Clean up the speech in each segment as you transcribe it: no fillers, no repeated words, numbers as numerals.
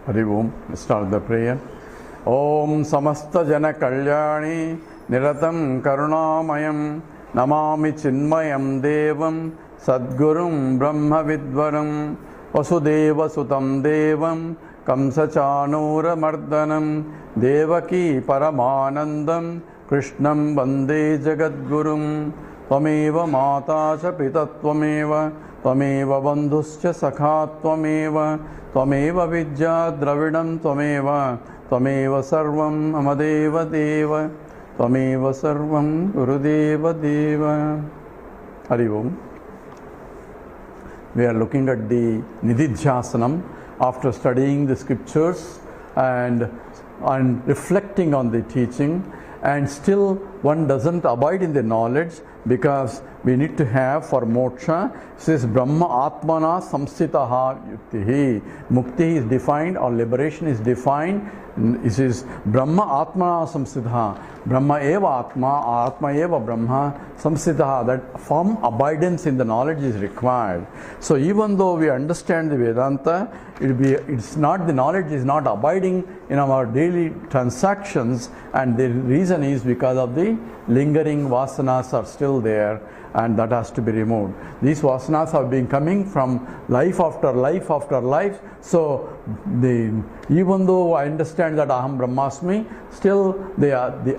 Hari Om. Start the prayer. Om Samasta Jana Kalyani Niratam Karunamayam Namami Chinmayam Devam Sadgurum Brahma Vidvaram Vasudeva Sutam Devam Kamsachanura Mardanam Devaki Paramanandam Krishnam Vande Jagadgurum Tvameva Mata Cha Pitatvameva Tvameva Bandhuscha Sakhatvameva Tvameva Vidya Dravidam Tvameva Tvameva Sarvam Amadeva Deva Tvameva Sarvam Gurudeva Deva. Hari Om. We are looking at the Nidhidhyasana after studying the scriptures and reflecting on the teaching, and still one doesn't abide in the knowledge because we need to have for moksha. Says Brahma Atmana Samsitaha Yuktihi. Mukti is defined or liberation is defined. It is Brahma Atmana Samsitaha. Brahma eva Atma, Atma eva Brahma Samsitaha. That firm abidance in the knowledge is required. So even though we understand the Vedanta, it's not, the knowledge is not abiding in our daily transactions, and the reason is because of the lingering vasanas are still there, and that has to be removed. These vasanas have been coming from life after life after life. So even though I understand that Aham Brahmasmi, still the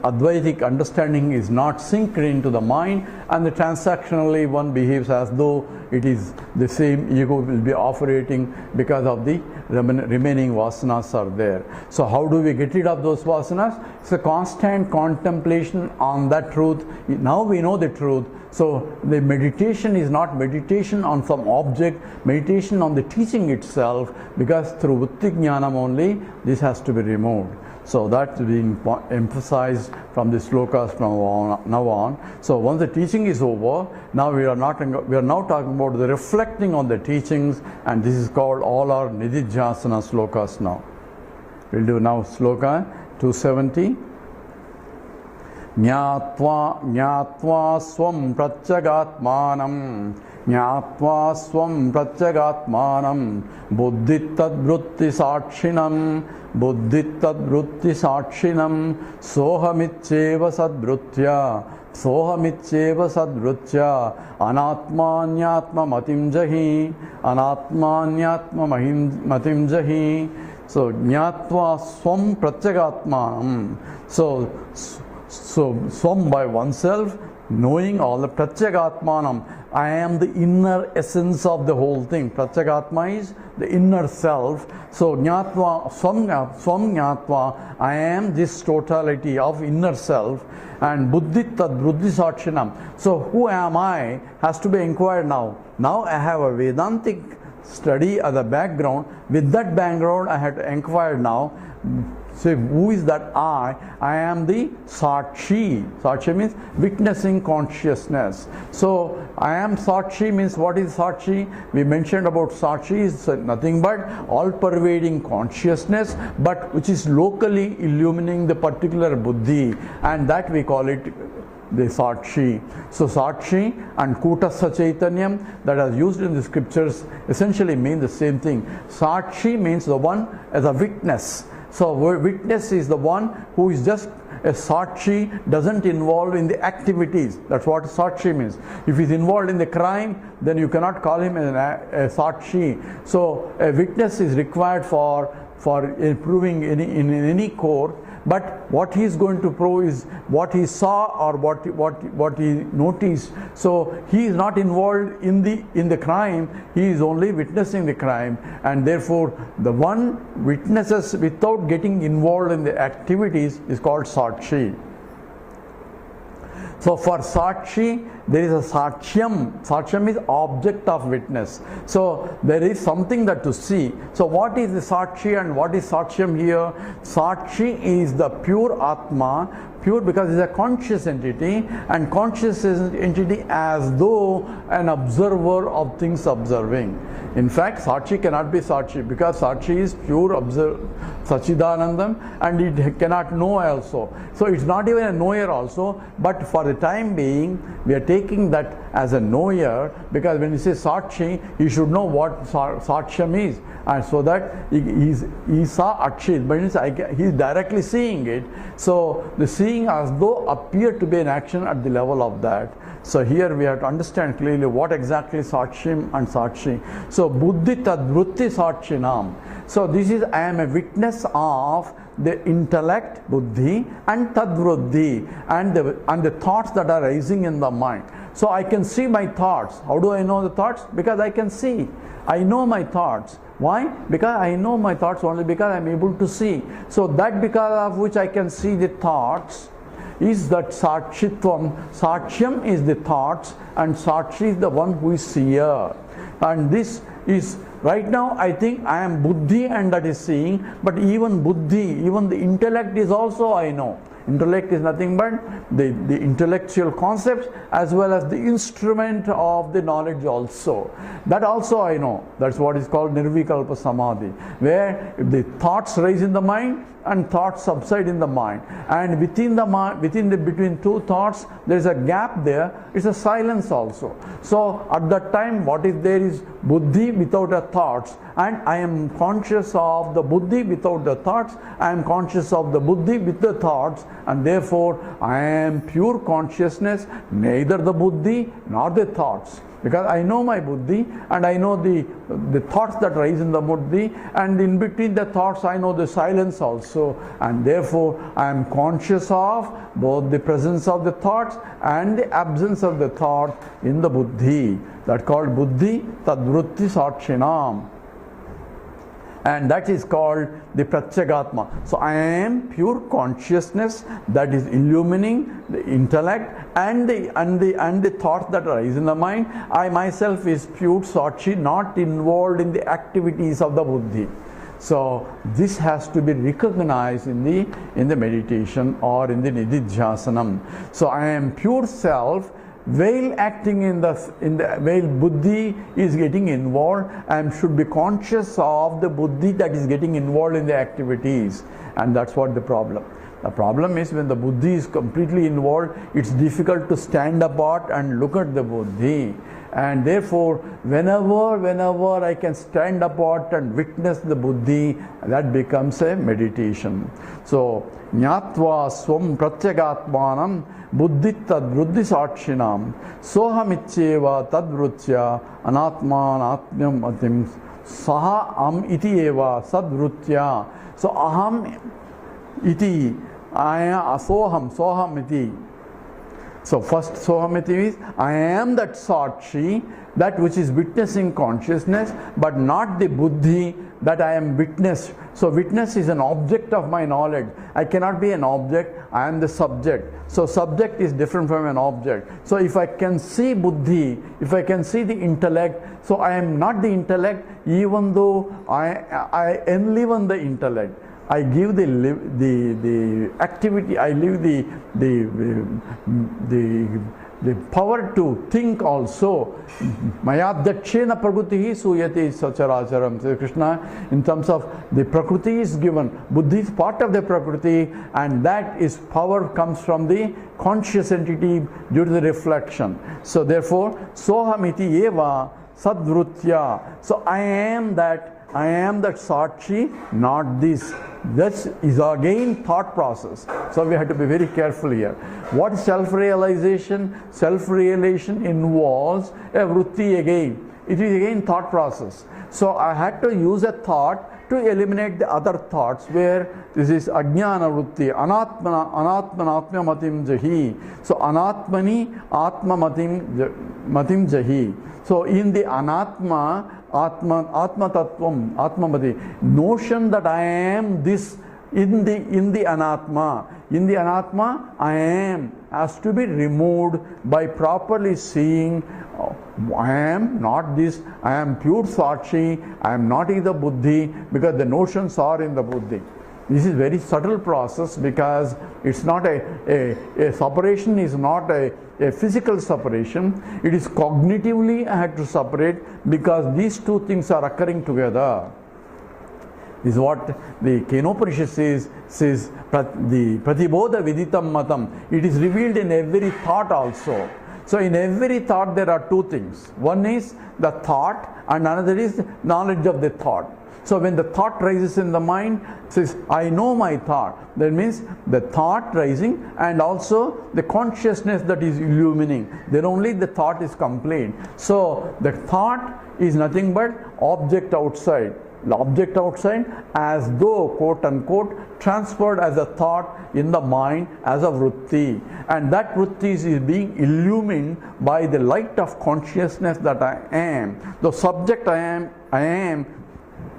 Advaitic understanding is not synced into the mind, and the transactionally one behaves as though it is the same ego will be operating because of the remaining vasanas are there. So how do we get rid of those vasanas? It's a constant contemplation on that truth. Now we know the truth. So the meditation is not meditation on some object, meditation on the teaching itself, because through Vutti Jnanam only this has to be removed. So that's being emphasized from the slokas from now on. So once the teaching is over, now we are now talking about the reflecting on the teachings, and this is called all our Nidhidhyasana slokas now. We'll do now sloka 270. Jnatva swam pratyagatmanam buddhittad vritti sakshinam sohamicheva sadvrutya anatmanyatma matim jahi. So jnatva swam pratyagatmanam. So swam by oneself, knowing all the pratyagatmanam. I am the inner essence of the whole thing. Pratyagatma is the inner self. So jnatva, swam jnatva, I am this totality of inner self. And buddhittad vritti sakshinam. So who am I has to be inquired now. Now I have a Vedantic study as a background. With that background I have to inquire now. So who is that I? I am the Sakshi. Sakshi means witnessing consciousness. So I am Sakshi means, what is Sakshi? We mentioned about Sakshi is nothing but all-pervading consciousness, but which is locally illumining the particular buddhi, and that we call it the Sakshi. So Sakshi and Kutastha Chaitanyam that are used in the scriptures essentially mean the same thing. Sakshi means the one as a witness. So witness is the one who is just a Sakshi, doesn't involve in the activities. That's what Sakshi means. If he's involved in the crime, then you cannot call him a Sakshi. So a witness is required for proving in any court. But what he is going to prove is what he saw or what he noticed. So he is not involved in the crime. He is only witnessing the crime, and therefore the one witnesses without getting involved in the activities is called Sakshi. So for Sakshi, there is a Saksham. Saksham is object of witness. So there is something that to see. So what is the Sakshi and what is Saksham here? Sakshi is the pure Atma, pure because it is a conscious entity, and conscious entity as though an observer of things observing. In fact, Sakshi cannot be Sakshi because Sakshi is pure Sachidanandam, and it cannot know also. So it's not even a knower also, but for the time being, we are taking that as a knower, because when you say Sakshi, you should know what Saksham is. And so that he saw Akshit, but he's directly seeing it. So the seeing as though appeared to be an action at the level of that. So here we have to understand clearly what exactly Sakshim and Sakshi. So Buddhi Tadvrutti Sakshinam. So this is, I am a witness of the intellect, Buddhi, and Tadvrutti, and the thoughts that are rising in the mind. So I can see my thoughts. How do I know the thoughts? Because I can see. I know my thoughts. Why? Because I know my thoughts only because I am able to see. So that because of which I can see the thoughts is that Sakshitvam. Sakshyam is the thoughts and Sakshi is the one who is seer. And this is, right now I think I am Buddhi and that is seeing, but even Buddhi, even the intellect is also I know. Intellect is nothing but the intellectual concepts as well as the instrument of the knowledge also. That also I know. That's what is called Nirvikalpa Samadhi, where the thoughts rise in the mind and thoughts subside in the mind. And between two thoughts, there is a gap there. It's a silence also. So at that time, what is there is Buddhi without a thoughts, and I am conscious of the Buddhi without the thoughts. I am conscious of the Buddhi with the thoughts, and therefore I am pure consciousness, neither the Buddhi nor the thoughts. Because I know my Buddhi and I know the thoughts that rise in the Buddhi, and in between the thoughts I know the silence also, and therefore I am conscious of both the presence of the thoughts and the absence of the thought in the Buddhi. That's called Buddhi Tadvrutti Sakshinam. And that is called the Pratyagatma. So I am pure consciousness that is illumining the intellect and the thoughts that arise in the mind. I myself is pure Sakshi, not involved in the activities of the Buddhi. So this has to be recognized in the meditation or in the Nidhidhyasanam. So I am pure self. While acting while Buddhi is getting involved, I should be conscious of the Buddhi that is getting involved in the activities, and that's what the problem. The problem is when the Buddhi is completely involved, it's difficult to stand apart and look at the Buddhi. And therefore, whenever I can stand apart and witness the Buddhi, that becomes a meditation. So, Jnatva Swam Pratyagatmanam Buddhi Tadvrutti Sakshinam Sohamityeva Tadvrutya Anatman Atmyam Atim Saha Am Iti Eva Sadvrutya. So, Aham Iti, I am Soham Iti. So first Sohamiti is, I am that Sakshi, that which is witnessing consciousness, but not the Buddhi that I am witness. So witness is an object of my knowledge. I cannot be an object, I am the subject. So subject is different from an object. So if I can see Buddhi, if I can see the intellect, so I am not the intellect, even though I enliven the intellect. I give the activity, I leave the power to think also. Maya Dakshina Prakriti Suyati Sacharacharam. So Krishna, in terms of the Prakriti is given, Buddhi is part of the Prakriti, and that is power comes from the conscious entity due to the reflection. So therefore, Sohamiti Eva Sadvrutya. So I am that Sakshi, not this. This is again thought process. So we have to be very careful here. What is self-realization? Self-realization involves a vritti again. It is again thought process. So I had to use a thought to eliminate the other thoughts, where this is ajnana vritti, anatmana matim jahi. So anatmani atma matim jahi. So in the anatma, Atma Tattvam, Atmamati, notion that I am this in the Anatma. In the Anatma, I am has to be removed by properly seeing, I am not this, I am pure Sakshi, I am not either Buddhi, because the notions are in the Buddhi. This is very subtle process, because it's not a separation is not a physical separation. It is cognitively I had to separate, because these two things are occurring together. This is what the Kenopanishad says the Pratibodha Viditam Matam. It is revealed in every thought also. So in every thought there are two things. One is the thought and another is knowledge of the thought. So when the thought rises in the mind, says, I know my thought. That means the thought rising and also the consciousness that is illumining. Then only the thought is complete. So the thought is nothing but object outside. The object outside as though, quote unquote, transferred as a thought in the mind as a vritti. And that vritti is being illumined by the light of consciousness that I am. The subject I am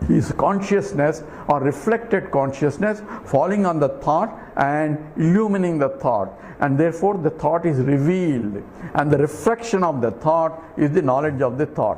is consciousness or reflected consciousness falling on the thought and illumining the thought, and therefore the thought is revealed, and the reflection of the thought is the knowledge of the thought.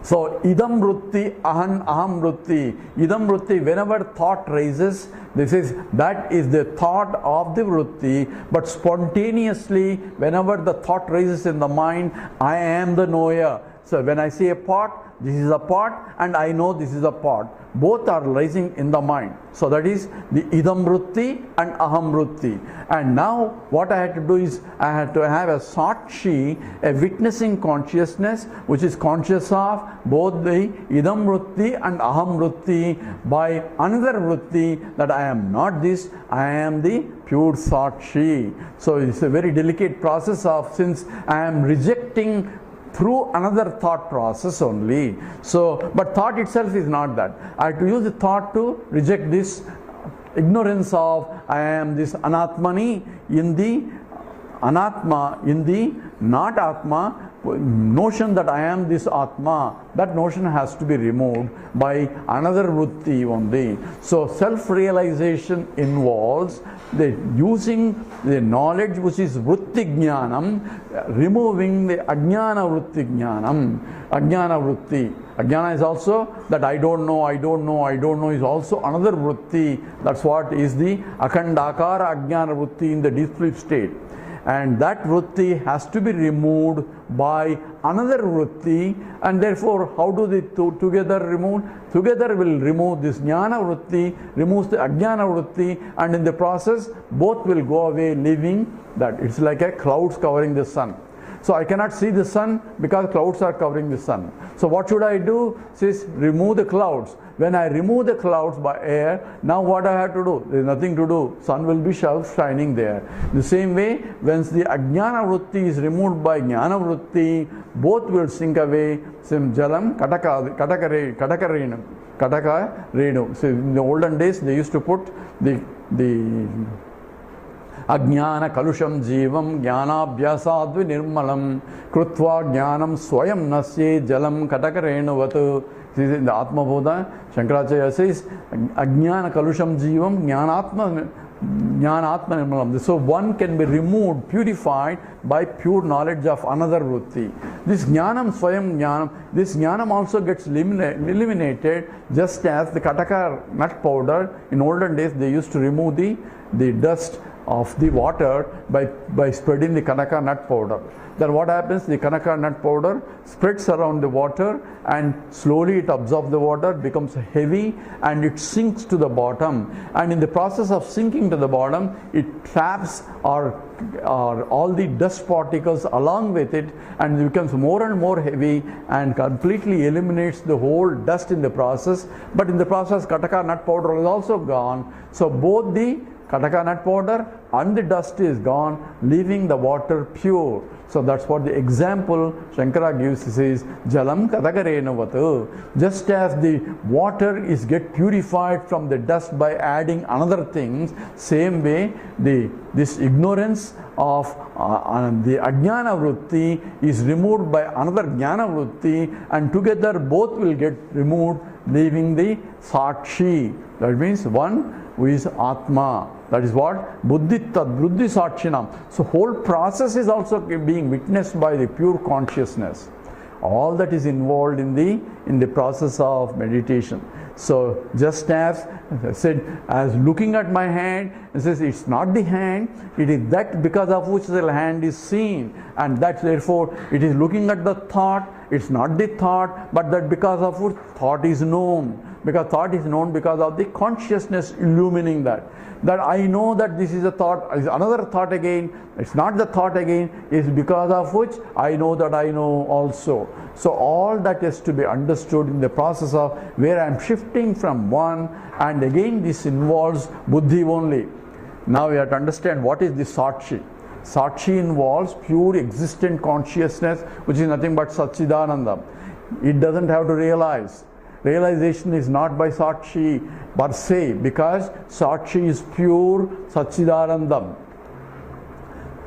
So idam vritti, aham vritti. Idam vritti, whenever thought rises, that is the thought of the vritti, but spontaneously whenever the thought rises in the mind, I am the knower. So when I see a pot, this is a pot, and I know this is a pot. Both are rising in the mind. So that is the idam vritti and aham vritti. And now what I had to do is I had to have a sakshi, a witnessing consciousness, which is conscious of both the idam vritti and aham vritti by another vritti, that I am not this, I am the pure sakshi. So it's a very delicate process of, since I am rejecting through another thought process only. So, but thought itself is not that. I have to use the thought to reject this ignorance of I am this anatmani in the anatma, in the not atma, notion that I am this atma. That notion has to be removed by another vritti only. So self-realization involves the using the knowledge which is vritti jnanam, removing the ajnana vritti jnanam. Ajnana vritti. Ajnana is also that I don't know is also another vritti. That's what is the akhandakara ajnana vritti in the deep sleep state. And that vritti has to be removed by another vritti, and therefore how do they together remove? Together will remove this jnana vritti, removes the ajnana vritti, and in the process both will go away, leaving that. It's like a clouds covering the sun. So I cannot see the sun because clouds are covering the sun. So what should I do? Says remove the clouds. When I remove the clouds by air, now what I have to do? There is nothing to do. Sun will be shining there. The same way, when the ajnana vritti is removed by jnana vritti, both will sink away. Same jalam kataka renu. So in the olden days, they used to put the Ajnana kalusham jivam jnanabhyasadvi nirmalam krutva jnanam swayam nasye jalam katakarenuvatu. This is in the Atma Bodha. Shankaracharya says Ajnana kalusham jivam jnanatma nirmalam. So one can be removed, purified by pure knowledge of another vritti. This jnanam swayam jnanam, this jnanam also gets eliminated, just as the kataka nut powder. In olden days they used to remove the dust of the water by spreading the kanaka nut powder. Then what happens? The kanaka nut powder spreads around the water, and slowly it absorbs the water, becomes heavy, and it sinks to the bottom. And in the process of sinking to the bottom, it traps or all the dust particles along with it, and it becomes more and more heavy and completely eliminates the whole dust in the process. But in the process, kataka nut powder is also gone. So both the kataka nut powder and the dust is gone, leaving the water pure. So that's what the example Shankara gives. He says, Jalam katakarenavatu. Just as the water is get purified from the dust by adding another things, same way this ignorance of the ajnana vritti is removed by another jnana vritti, and together both will get removed, leaving the sakshi. That means one who is Atma. That is what? Buddhi sakshinam. So whole process is also being witnessed by the pure consciousness. All that is involved in the process of meditation. So just as I said, as looking at my hand, it says it's not the hand, it is that because of which the hand is seen, and that therefore it is looking at the thought, it's not the thought, but that because of which thought is known. because thought is known because of the consciousness illumining that. That I know that this is a thought, is another thought again, it's not the thought again, is because of which I know that I know also. So all that is to be understood in the process of where I am shifting from one, and again this involves buddhi only. Now we have to understand what is the Sakshi. Sakshi involves pure existent consciousness, which is nothing but Satchidananda. It doesn't have to realize. Realization is not by Sakshi per se, because Sakshi is pure Satchidanandam.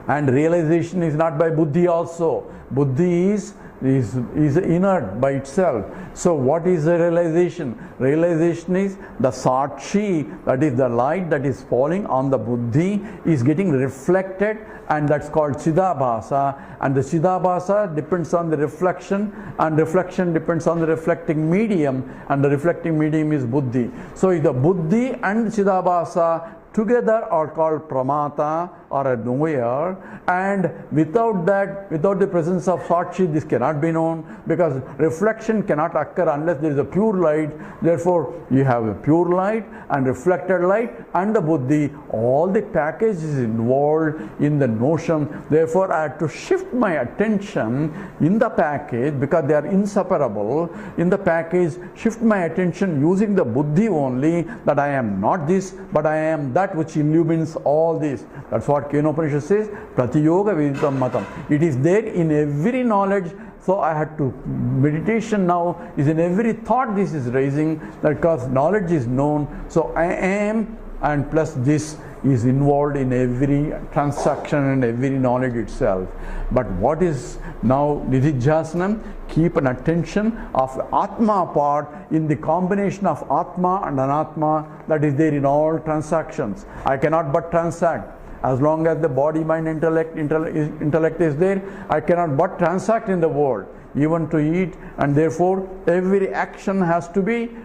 And realization is not by buddhi also. Buddhi is inert by itself. So what is the realization? Realization is the Sakshi, that is the light that is falling on the buddhi, is getting reflected, and that's called Chidabhasa. And the Chidabhasa depends on the reflection, and reflection depends on the reflecting medium, and the reflecting medium is buddhi. So the buddhi and Chidabhasa together are called pramata, or a knower, and without that, without the presence of Sakshi, this cannot be known, because reflection cannot occur unless there is a pure light. Therefore, you have a pure light and reflected light and the buddhi. All the package is involved in the notion. Therefore, I have to shift my attention in the package, because they are inseparable. In the package, shift my attention using the buddhi only, that I am not this, but I am that which illumines all this. That's what Kenopanishad says, Pratiyoga Viditam Matam. It is there in every knowledge. So I had to, meditation now is in every thought this is raising, because knowledge is known. So I am, and plus this is involved in every transaction and every knowledge itself. But what is now Nidhidhyasana? Keep an attention of Atma part in the combination of Atma and Anatma that is there in all transactions. I cannot but transact. As long as the body, mind, intellect is there, I cannot but transact in the world, even to eat, and therefore every action has to be,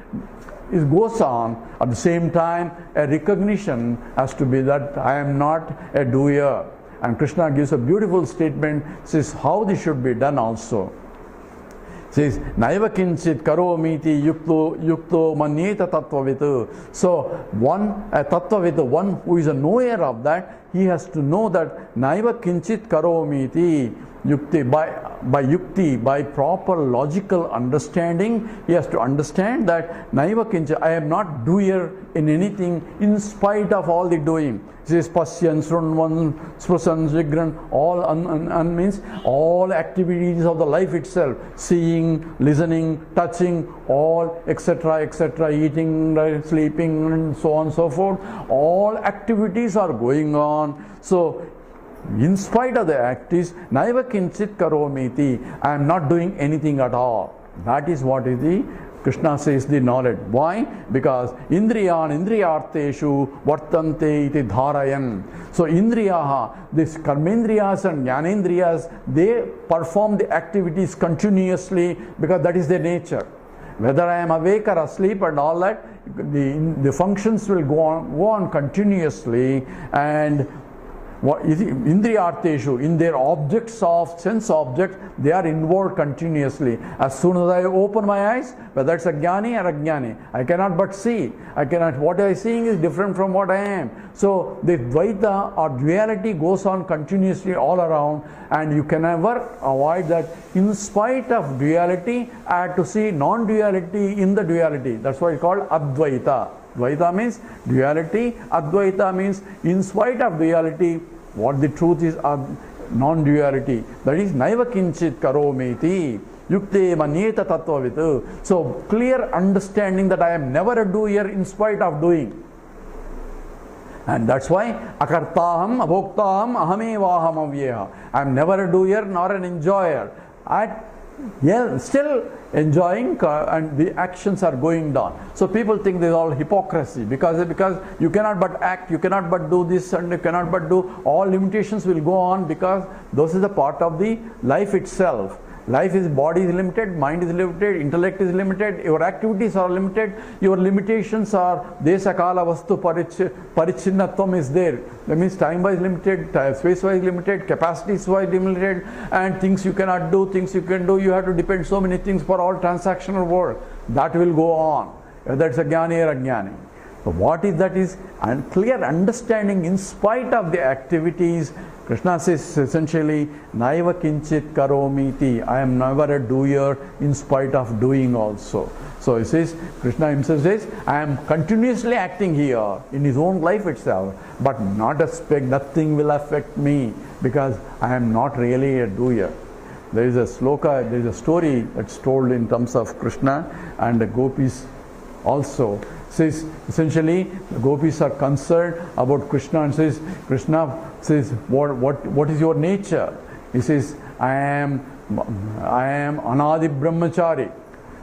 it goes on. At the same time, a recognition has to be that I am not a doer. And Krishna gives a beautiful statement, says how this should be done also. Says, Naiva kinchit karomiti yukto manyeta tattvavitu. So, a tattvavitu, one who is a knower of that, he has to know that Naiva kinchit karomiti yukti, by yukti, by proper logical understanding, he has to understand that Naiva kinchit, I am not doer in anything in spite of all the doing. This is pasyan, srunvan, sprusan, vigran, all means all activities of the life itself, seeing, listening, touching, all etc., etc., eating, sleeping, and so on and so forth. All activities are going on. So, in spite of the activities, naiva kinchit karomiti, I am not doing anything at all. That is what is the Krishna says the knowledge. Why? Because indriyan indriyarteshu vartante iti dharayan. So indriyaha, this karmendriyas and jnanendriyas, they perform the activities continuously because that is their nature. Whether I am awake or asleep and all that, the functions will go on continuously. And what is indriyarteshu, in their objects of sense objects, they are involved continuously. As soon as I open my eyes, whether it's a jnani or ajnani, I cannot but see. What I am seeing is different from what I am. So the Dvaita or duality goes on continuously all around, and you can never avoid that. In spite of duality, I have to see non-duality in the duality. That's why it's called Advaita. Dvaita means duality, Advaita means in spite of duality, what the truth is non-duality. That is Naiva kinchit karometi yukte manyeta tattvavitu. So clear understanding that I am never a doer in spite of doing. And that's why akartaham abhoktaham ahamevaham avyeha. I am never a doer nor an enjoyer. Still enjoying, and the actions are going down. So people think this is all hypocrisy because you cannot but act, you cannot but do this, and you cannot but do. All limitations will go on because those is a part of the life itself. Life is, body is limited, mind is limited, intellect is limited, your activities are limited, your limitations are desha kala vastu parichinnatvam is there. That means time-wise limited, space-wise limited, capacities-wise limited, and things you cannot do, things you can do, you have to depend so many things for all transactional work. That will go on. whether it's a jnani or ajnani. So what is that is clear understanding in spite of the activities. Krishna says essentially, Naiva kinchit karomiti, I am never a doer in spite of doing also. So he says, Krishna himself says, I am continuously acting here in his own life itself, but nothing will affect me because I am not really a doer. There is a sloka, there is a story that's told in terms of Krishna and the gopis also. Says essentially the gopis are concerned about Krishna and says, Krishna says, what is your nature? He says, I am anadi brahmachari.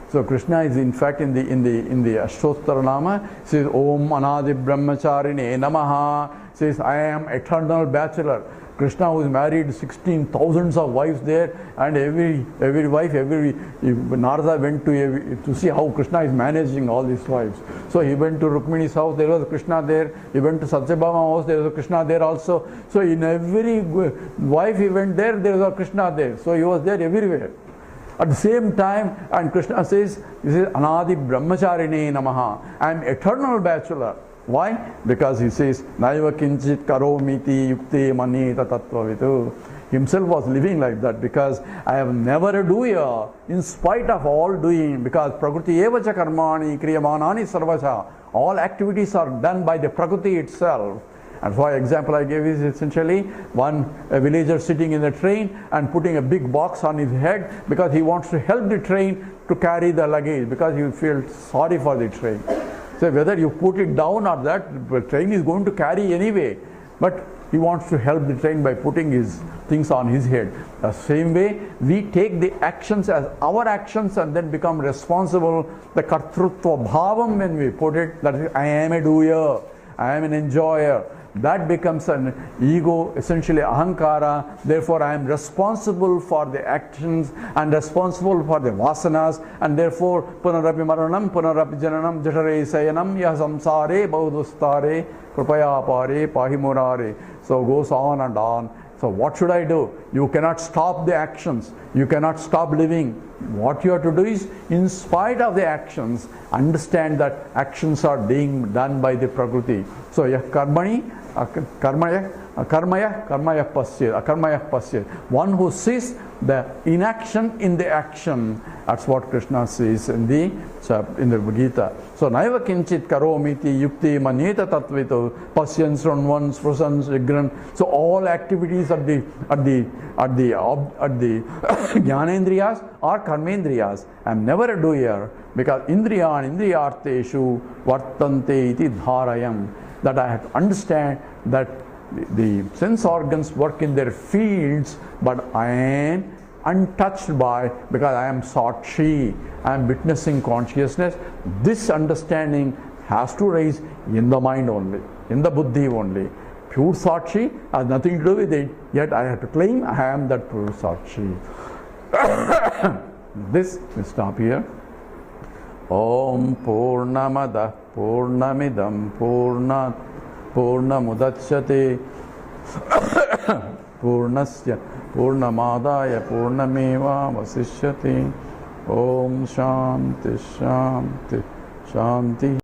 So Krishna is in fact in the Ashtottara Nama says, Om anadi brahmacharine namaha, says, I am eternal bachelor. Krishna was married 16,000 of wives there, and every wife, Narada went to see how Krishna is managing all these wives. So he went to Rukmini's house, there was Krishna there. He went to Satyabhama's house, there was Krishna there also. So in every wife he went there was a Krishna there. So he was there everywhere. At the same time, and Krishna says, Anadi Brahmacharine Namaha, I am eternal bachelor. Why? Because he says, Naiva kinchit karomiti yukte manita tattvavitu. Himself was living like that because I am never a doer in spite of all doing, because prakriti evacha karmani kriyamanani sarvacha. All activities are done by the prakriti itself. And for example I gave is essentially a villager sitting in the train and putting a big box on his head because he wants to help the train to carry the luggage, because he feels sorry for the train. So whether you put it down or that, the train is going to carry anyway. But he wants to help the train by putting his things on his head. The same way, we take the actions as our actions and then become responsible. The kartrutva bhavam, when we put it, that is, I am a doer, I am an enjoyer. That becomes an ego, essentially ahankara. Therefore, I am responsible for the actions and responsible for the vasanas, and therefore, punarapi maranam, punarapi jananam, jatare sayanam, yah samsare, baudustare, kripaya apare, pahimurare. So goes on and on. So what should I do? You cannot stop the actions. You cannot stop living. What you have to do is, in spite of the actions, understand that actions are being done by the Prakriti. So yah karmani, karmaya pasyat. One who sees the inaction in the action. That's what Krishna says in the Gita. So naiva kinchit karomiti yukti maneta tatvito pasyan srunvan sprusan jigran. So all activities at the jnanendriyas or karmendriyas. I am never a doer, because indriyan indriyarteshu vartante iti dharayam. That I have to understand that the sense organs work in their fields, but I am untouched by, because I am sakshi, I am witnessing consciousness. This understanding has to rise in the mind only, in the buddhi only. Pure sakshi has nothing to do with it, yet I have to claim I am that pure sakshi. This, we stop here. Om Purnamada Purnamidam Purnat Purnamudachyate Purnasya Purnamadaya Purnameva Vasishyate. Om Shanti Shanti Shanti.